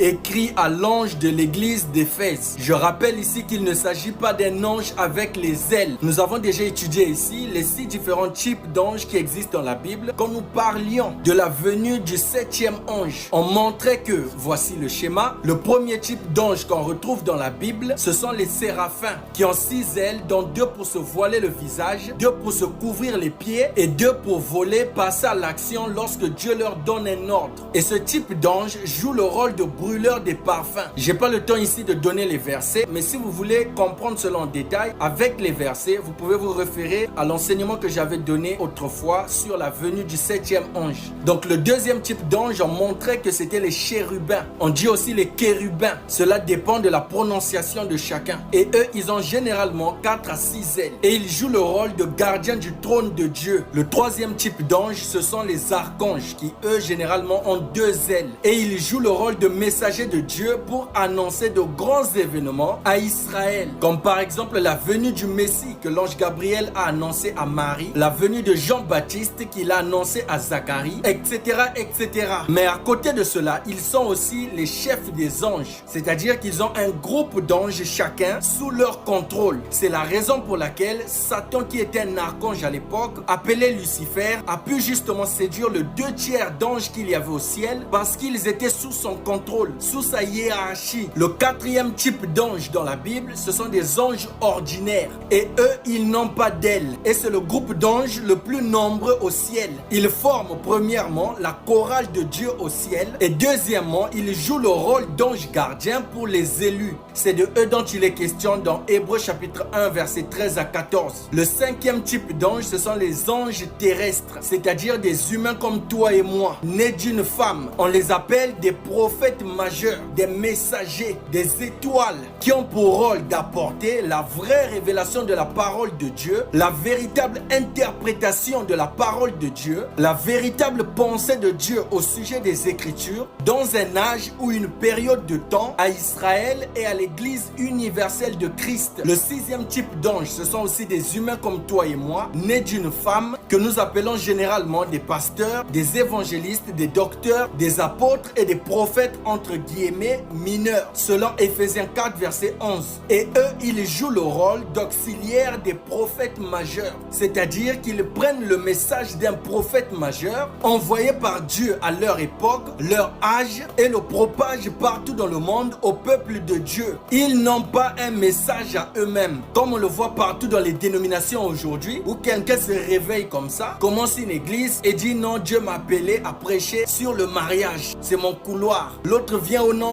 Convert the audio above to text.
Écrit à l'ange de l'église d'Éphèse. Je rappelle ici qu'il ne s'agit pas d'un ange avec les ailes. Nous avons déjà étudié ici les 6 différents types d'anges qui existent dans la Bible. Quand nous parlions de la venue du 7e ange, on montrait que, voici le schéma, le premier type d'ange qu'on retrouve dans la Bible, ce sont les séraphins qui ont 6 ailes, dont 2 pour se voiler le visage, 2 pour se couvrir les pieds et 2 pour voler, passer à l'action lorsque Dieu leur donne un ordre. Et ce type d'ange joue le rôle de brûleur des parfums. J'ai pas le temps ici de donner les versets, mais si vous voulez comprendre cela en détail avec les versets, vous pouvez vous référer à l'enseignement que j'avais donné autrefois sur la venue du 7e ange. Donc le deuxième type d'ange, on montrait que c'était les chérubins. On dit aussi les chérubins. Cela dépend de la prononciation de chacun. Et eux, ils ont généralement 4 à 6 ailes. Et ils jouent le rôle de gardiens du trône de Dieu. Le troisième type d'ange, ce sont les archanges qui, eux, généralement ont 2 ailes. Et ils jouent le rôle de messagers de Dieu pour annoncer de grands événements à Israël, comme par exemple la venue du Messie que l'ange Gabriel a annoncé à Marie, la venue de Jean-Baptiste qu'il a annoncé à Zacharie, etc., etc. Mais à côté de cela, ils sont aussi les chefs des anges, c'est-à-dire qu'ils ont un groupe d'anges chacun sous leur contrôle. C'est la raison pour laquelle Satan, qui était un archange à l'époque, appelé Lucifer, a pu justement séduire le 2/3 d'anges qu'il y avait au ciel parce qu'ils étaient sous son contrôle, sous sa hiérarchie. Le 4e type d'ange dans la Bible, ce sont des anges ordinaires. Et eux, ils n'ont pas d'ailes. Et c'est le groupe d'anges le plus nombreux au ciel. Ils forment premièrement la chorale de Dieu au ciel. Et deuxièmement, ils jouent le rôle d'ange gardien pour les élus. C'est de eux dont il est question dans Hébreux chapitre 1, versets 13 à 14. Le 5e type d'ange, ce sont les anges terrestres, c'est-à-dire des humains comme toi et moi, nés d'une femme. On les appelle des prophètes majeurs, des messagers, des étoiles qui ont pour rôle d'apporter la vraie révélation de la parole de Dieu, la véritable interprétation de la parole de Dieu, la véritable pensée de Dieu au sujet des Écritures dans un âge ou une période de temps à Israël et à l'Église universelle de Christ. Le 6e type d'ange, ce sont aussi des humains comme toi et moi, nés d'une femme, que nous appelons généralement des pasteurs, des évangélistes, des docteurs, des apôtres et des prophètes entre guillemets mineurs, selon Éphésiens 4 verset 11. Et eux, ils jouent le rôle d'auxiliaires des prophètes majeurs, c'est-à-dire qu'ils prennent le message d'un prophète majeur envoyé par Dieu à leur époque, leur âge, et le propagent partout dans le monde au peuple de Dieu. Ils n'ont pas un message à eux-mêmes, comme on le voit partout dans les dénominations aujourd'hui, où quelqu'un se réveille comme ça, commence une église et dit non, Dieu m'a appelé à prêcher sur le mariage, c'est mon couloir. L'autre vient au nom